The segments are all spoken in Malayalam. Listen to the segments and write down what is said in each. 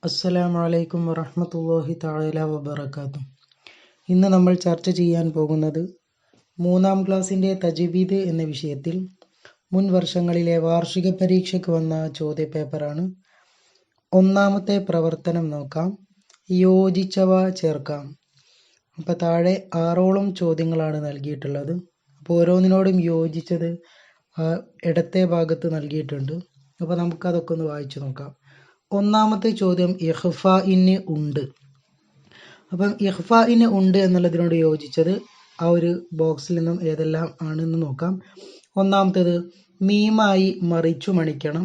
അസ്സലാമു അലൈക്കും വറഹ്മത്തുള്ളാഹി തആല വബറകാതുഹു. ഇന്ന് നമ്മൾ ചർച്ച ചെയ്യാൻ പോകുന്നത് 3-ാം ക്ലാസ്സിൻ്റെ തജ്വീദ് എന്ന വിഷയത്തിൽ മുൻ വർഷങ്ങളിലെ വാർഷിക പരീക്ഷയ്ക്ക് വന്ന ചോദ്യപേപ്പറാണ്. ഒന്നാമത്തെ പ്രവർത്തനം നോക്കാം. യോജിച്ചവ ചേർക്കാം. അപ്പോൾ താഴെ 6ഓളം ചോദ്യങ്ങളാണ് നൽകിയിട്ടുള്ളത്. അപ്പോൾ ഓരോന്നിനോടും യോജിച്ചത് ഇടത്തെ ഭാഗത്ത് നൽകിയിട്ടുണ്ട്. അപ്പോൾ നമുക്കതൊക്കെ ഒന്ന് വായിച്ചു നോക്കാം. ഒന്നാമത്തെ ചോദ്യം ഇഖ്ഫാഇന് ഉണ്ട്. അപ്പം ഇഖ്ഫാഇന് ഉണ്ട് എന്നുള്ളതിനോട് യോജിച്ചത് ആ ഒരു ബോക്സിൽ നിന്നും ഏതെല്ലാം ആണെന്ന് നോക്കാം. ഒന്നാമത്തേത് മീമായി മറിച്ചു മണിക്കണം.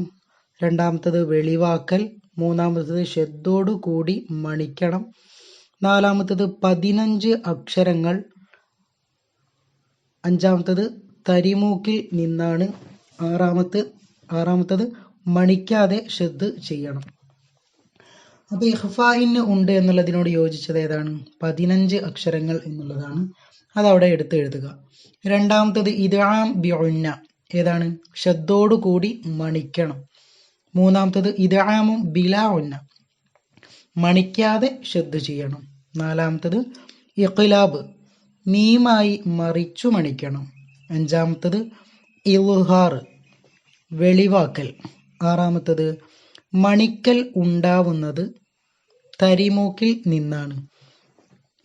രണ്ടാമത്തേത് വെളിവാക്കൽ. മൂന്നാമത്തേത് ഷെദ്ദോടു കൂടി മണിക്കണം. നാലാമത്തേത് 15 അക്ഷരങ്ങൾ. അഞ്ചാമത്തേത് തരിമൂക്കിൽ നിന്നാണ്. ആറാമത്തേത് മണിക്കാതെ ഷെദ് ചെയ്യണം. അപ്പോൾ ഇഖ്ഫാഇന് ഉണ്ട് എന്നുള്ളതിനോട് യോജിച്ചത് ഏതാണ്? 15 അക്ഷരങ്ങൾ എന്നുള്ളതാണ്. അതവിടെ എടുത്ത് എഴുതുക. രണ്ടാമത്തേത് ഇദ്ആം ബിഉന്ന ഏതാണ്? ഷദ്ദോടു കൂടി മണിക്കണം. മൂന്നാമത്തേത് ഇദ്ആമും ബിലാ ഉന്ന മണിക്കാതെ ഷദ് ചെയ്യണം. നാലാമത്തേത് ഇഖ്ലാബ് മീമായി മറിച്ചു മണിക്കണം. അഞ്ചാമത്തേത് ഇൽഹാർ വെളിവാക്കൽ. ആറാമത്തേത് മണിക്കൽ ഉണ്ടാവുന്നത് തരിമൂക്കിൽ നിന്നാണ്.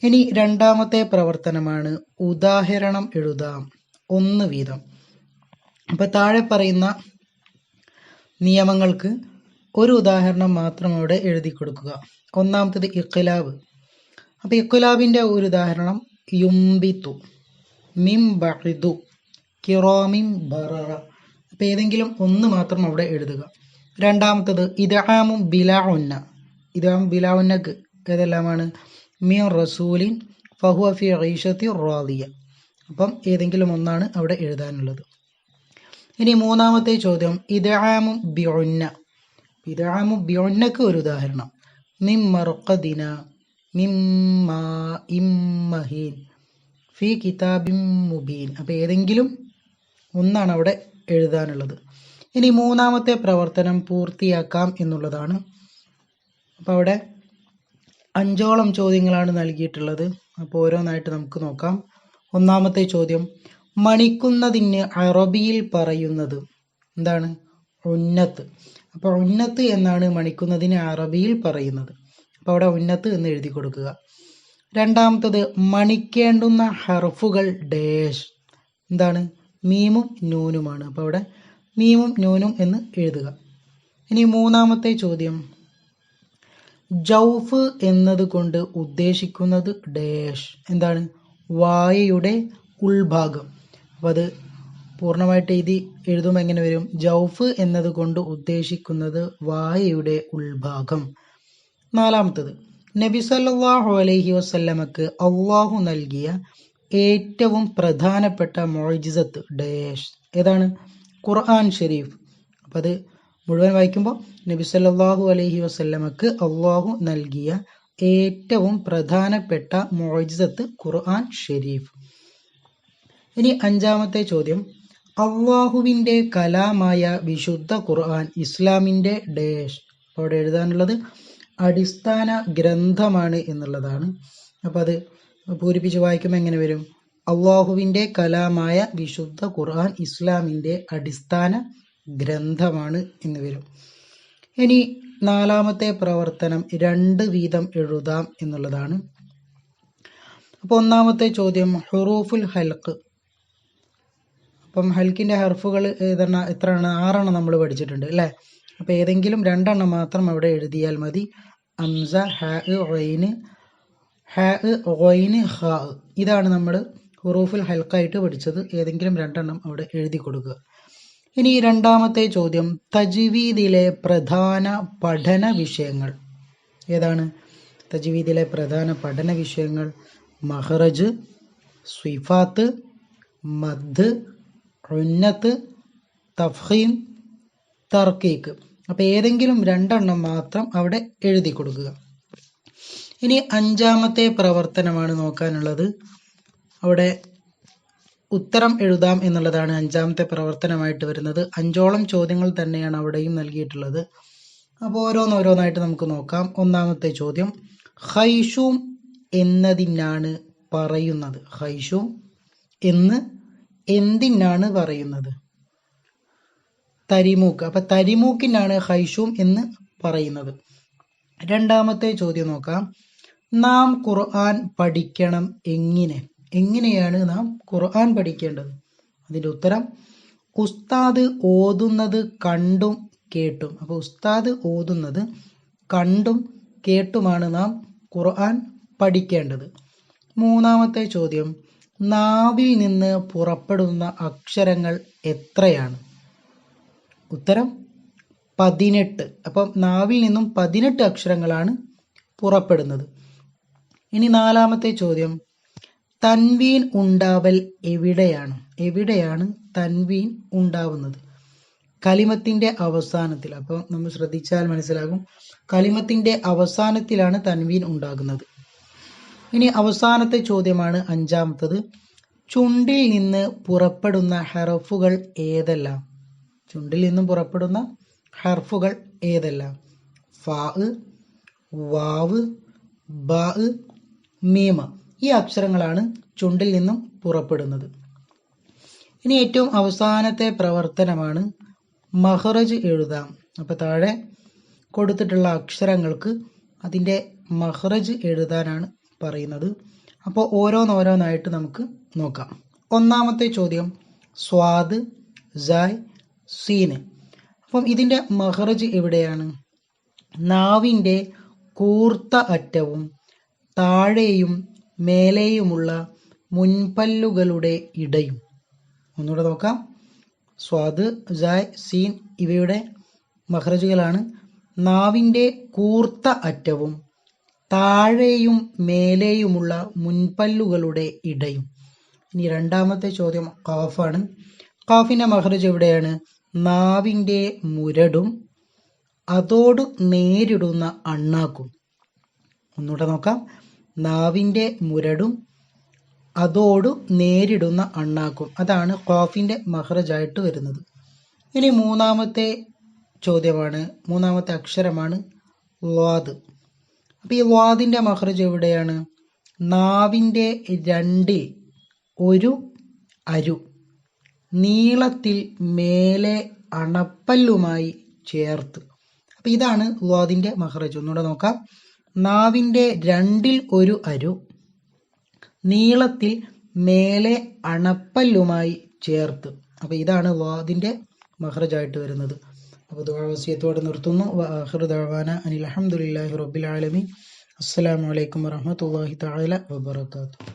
ഇനി രണ്ടാമത്തെ പ്രവർത്തനമാണ് ഉദാഹരണം എഴുതാം. 1 വീതം. അപ്പോൾ താഴെ പറയുന്ന നിയമങ്ങൾക്ക് ഒരു ഉദാഹരണം മാത്രം അവിടെ എഴുതി കൊടുക്കുക. ഒന്നാമത്തേത് ഇഖ്ലാബ്. അപ്പോൾ ഇഖ്ലാബിൻ്റെ ഒരു ഉദാഹരണം യുംബിതു മിം ബഅദു കിറാമിൻ ബററ. അപ്പോൾ ഏതെങ്കിലും ഒന്ന് മാത്രം അവിടെ എഴുതുക. രണ്ടാമത്തേത് ഇദ്ആമും ബിലാ ഉന്ന. ഇദ്ആം ബിലാ ഉന്നക്ക് ഏതെല്ലാമാണ്? മിൻ റസൂലിൻ ഫഹുവ ഫി ഈശത്തി റാദിയ. അപ്പം ഏതെങ്കിലും ഒന്നാണ് അവിടെ എഴുതാനുള്ളത്. ഇനി മൂന്നാമത്തെ ചോദ്യം ഇദ്ആമും ബിഉന്ന. ഇദ്ആമും ബിഉന്നക്ക് ഒരു ഉദാഹരണം മിൻ മർഖദിന മിമ്മാ ഇമ്മഹീൻ ഫി കിതാബിൻ മുബീൻ. അപ്പോൾ ഏതെങ്കിലും ഒന്നാണ് അവിടെ എഴുതാനുള്ളത്. ഇനി മൂന്നാമത്തെ പ്രവർത്തനം പൂർത്തിയാക്കാം എന്നുള്ളതാണ്. അപ്പോൾ അവിടെ 5ഓളം ചോദ്യങ്ങളാണ് നൽകിയിട്ടുള്ളത്. അപ്പോൾ ഓരോന്നായിട്ട് നമുക്ക് നോക്കാം. ഒന്നാമത്തെ ചോദ്യം മണിക്കുന്നതിന് അറബിയിൽ പറയുന്നത് എന്താണ്? ഉന്നത്ത്. അപ്പോൾ ഉന്നത്ത് എന്നാണ് മണിക്കുന്നതിന് അറബിയിൽ പറയുന്നത്. അപ്പോൾ അവിടെ ഉന്നത്ത് എന്ന് എഴുതി കൊടുക്കുക. രണ്ടാമത്തത് മണിക്കേണ്ടുന്ന ഹർഫുകൾ ഡാഷ് എന്താണ്? മീമും നൂനുമാണ്. അപ്പോൾ അവിടെ മീമും നൂനും എന്ന് എഴുതുക. ഇനി മൂന്നാമത്തെ ചോദ്യം ജൗഫ് എന്നതുകൊണ്ട് ഉദ്ദേശിക്കുന്നത് ഡാഷ് എന്താണ്? വായയുടെ ഉൾഭാഗം. അപ്പോൾ അത് പൂർണ്ണമായിട്ട് എഴുതുമ്പോൾ എങ്ങനെ വരും? ജൗഫ് എന്നതുകൊണ്ട് ഉദ്ദേശിക്കുന്നത് വായയുടെ ഉൾഭാഗം. നാലാമത്തത് നബി സല്ലല്ലാഹു അലൈഹി വസല്ലമക്ക് അള്ളാഹു നൽകിയ ഏറ്റവും പ്രധാനപ്പെട്ട മുഅ്ജിസത്ത് ഡാഷ് ഏതാണ്? ഖുർആൻ ഷരീഫ്. അപ്പം അത് മുഴുവൻ വായിക്കുമ്പോൾ നബി സല്ലല്ലാഹു അലൈഹി വസല്ലമക്ക് അള്ളാഹു നൽകിയ ഏറ്റവും പ്രധാനപ്പെട്ട മുഅ്ജിസത്ത് ഖുർആൻ ഷരീഫ്. ഇനി അഞ്ചാമത്തെ ചോദ്യം അള്ളാഹുവിൻ്റെ കലാമായ വിശുദ്ധ ഖുർആൻ ഇസ്ലാമിൻ്റെ ഡാഷ്. അവിടെ എഴുതാനുള്ളത് അടിസ്ഥാന ഗ്രന്ഥമാണ് എന്നുള്ളതാണ്. അപ്പം അത് പൂരിപ്പിച്ച് വായിക്കുമ്പോൾ എങ്ങനെ വരും? അള്ളാഹുവിൻ്റെ കലാമായ വിശുദ്ധ ഖുർആൻ ഇസ്ലാമിൻ്റെ അടിസ്ഥാന ഗ്രന്ഥമാണ് എന്ന് വരും. ഇനി നാലാമത്തെ പ്രവർത്തനം 2 വീതം എഴുതാം എന്നുള്ളതാണ്. അപ്പോൾ ഒന്നാമത്തെ ചോദ്യം ഹുറൂഫുൽ ഹൽക്ക്. അപ്പം ഹൽക്കിൻ്റെ ഹർഫുകൾ എത്രയാണ്? 6 നമ്മൾ പഠിച്ചിട്ടുണ്ട് അല്ലേ? അപ്പോൾ ഏതെങ്കിലും 2 മാത്രം അവിടെ എഴുതിയാൽ മതി. ഹംസ ഹ ഗൈന് ഖാ. ഇതാണ് നമ്മൾ ഹുറൂഫുൽ ഹൽക്കായിട്ട് പഠിച്ചത്. ഏതെങ്കിലും 2 അവിടെ എഴുതി കൊടുക്കുക. ഇനി രണ്ടാമത്തെ ചോദ്യം തജ്വീദിലെ പ്രധാന പഠന വിഷയങ്ങൾ ഏതാണ്? തജ്വീദിലെ പ്രധാന പഠന വിഷയങ്ങൾ മഖ്റജ്, സിഫാത്ത്, മദ്, ഉന്നത്ത്, തഫ്ഖീം, തർക്കീക്ക്. അപ്പോൾ ഏതെങ്കിലും 2 മാത്രം അവിടെ എഴുതി കൊടുക്കുക. ഇനി അഞ്ചാമത്തെ പ്രവർത്തനമാണ് നോക്കാനുള്ളത്. അവിടെ ഉത്തരം എഴുതാം എന്നുള്ളതാണ് അഞ്ചാമത്തെ പ്രവർത്തനമായിട്ട് വരുന്നത്. 5ഓളം ചോദ്യങ്ങൾ തന്നെയാണ് അവിടെയും നൽകിയിട്ടുള്ളത്. അപ്പോൾ ഓരോന്നോരോന്നായിട്ട് നമുക്ക് നോക്കാം. ഒന്നാമത്തെ ചോദ്യം, ഖൈഷൂം എന്നതിനാണ് പറയുന്നത്. ഖൈഷൂം എന്ന് എന്തിനാണ് പറയുന്നത്? തരിമൂക്ക്. അപ്പൊ തരിമൂക്കിനാണ് ഖൈഷൂം എന്ന് പറയുന്നത്. രണ്ടാമത്തെ ചോദ്യം നോക്കാം. നാം ഖുർആൻ പഠിക്കണം എങ്ങനെ? എങ്ങനെയാണ് നാം ഖുർആൻ പഠിക്കേണ്ടത്? അതിന്റെ ഉത്തരം, ഉസ്താദ് ഓതുന്നത് കണ്ടും കേട്ടും. അപ്പോൾ ഉസ്താദ് ഓതുന്നത് കണ്ടും കേട്ടുമാണ് നാം ഖുർആൻ പഠിക്കേണ്ടത്. മൂന്നാമത്തെ ചോദ്യം, നാവിൽ നിന്ന് പുറപ്പെടുന്ന അക്ഷരങ്ങൾ എത്രയാണ്? ഉത്തരം 18. അപ്പം നാവിൽ നിന്നും 18 അക്ഷരങ്ങളാണ് പുറപ്പെടുന്നത്. ഇനി നാലാമത്തെ ചോദ്യം, തൻവീൻ ഉണ്ടാവൽ എവിടെയാണ്? എവിടെയാണ് തൻവീൻ ഉണ്ടാവുന്നത്? കലിമത്തിന്റെ അവസാനത്തിൽ. അപ്പോൾ നമ്മൾ ശ്രദ്ധിച്ചാൽ മനസ്സിലാകും, കലിമത്തിന്റെ അവസാനത്തിലാണ് തൻവീൻ ഉണ്ടാകുന്നത്. ഇനി അവസാനത്തെ ചോദ്യമാണ് അഞ്ചാമത്തത്, ചുണ്ടിൽ നിന്ന് പുറപ്പെടുന്ന ഹർഫുകൾ ഏതെല്ലാം? ചുണ്ടിൽ നിന്നും പുറപ്പെടുന്ന ഹർഫുകൾ ഏതെല്ലാം? ഫാ, വാവ്, ബാ, മീമ. ഈ അക്ഷരങ്ങളാണ് ചുണ്ടിൽ നിന്നും പുറപ്പെടുന്നത്. ഇനി ഏറ്റവും അവസാനത്തെ പ്രവർത്തനമാണ് മഖ്റജ് എഴുതാം. അപ്പൊ താഴെ കൊടുത്തിട്ടുള്ള അക്ഷരങ്ങൾക്ക് അതിൻ്റെ മഖ്റജ് എഴുതാനാണ് പറയുന്നത്. അപ്പോൾ ഓരോന്നോരോന്നായിട്ട് നമുക്ക് നോക്കാം. ഒന്നാമത്തെ ചോദ്യം, സ്വാദ്, സായ്, സീന്. അപ്പം ഇതിൻ്റെ മഖ്റജ് എവിടെയാണ്? നാവിൻ്റെ കൂർത്ത അറ്റവും താഴെയും മേലെയുമുള്ള മുൻപല്ലുകളുടെ ഇടയും. ഒന്നുകൂടെ നോക്കാം. സ്വാദ്, സായ്, സീൻ ഇവയുടെ മഖ്റജുകളാണ് നാവിൻ്റെ കൂർത്ത അറ്റവും താഴെയും മേലെയുമുള്ള മുൻപല്ലുകളുടെ ഇടയും. ഇനി രണ്ടാമത്തെ ചോദ്യം ഖാഫാണ്. ഖാഫിന്റെ മഖ്റജ് എവിടെയാണ്? നാവിൻ്റെ മുരടും അതോട് നേരിടുന്ന അണ്ണാക്കും. ഒന്നുകൂടെ നോക്കാം. നാവിൻ്റെ മുരടും അതോട് നേരിടുന്ന അണ്ണാക്കും. അതാണ് ഖാഫിന്റെ മഖ്റജായിട്ട് വരുന്നത്. ഇനി മൂന്നാമത്തെ ചോദ്യമാണ്, മൂന്നാമത്തെ അക്ഷരമാണ് ളാദ്. അപ്പൊ ഈ ളാദിന്റെ മഖ്റജ് എവിടെയാണ്? നാവിൻ്റെ രണ്ടിൽ ഒരു അരു നീളത്തിൽ മേലെ അണപ്പല്ലുമായി ചേർത്ത്. അപ്പൊ ഇതാണ് ളാദിന്റെ മഖ്റജ്. ഒന്നുകൂടെ നോക്കാം. നാവിൻ്റെ രണ്ടിൽ ഒരു അരു നീളത്തിൽ മേലെ അണപ്പല്ലുമായി ചേർത്ത്. അപ്പൊ ഇതാണ് ളാദിന്റെ മഖ്റജായിട്ട് വരുന്നത്. അപ്പോൾ ദുആ വസിയത്തോടെ നിർത്തുന്നു. വആഖിറു ദഅവാന അനിൽ ഹംദുലില്ലാഹി റബ്ബിൽ ആലമീൻ. അസ്സലാമു അലൈക്കും വറഹ്മത്തുള്ളാഹി തആല വബറകാതുഹു.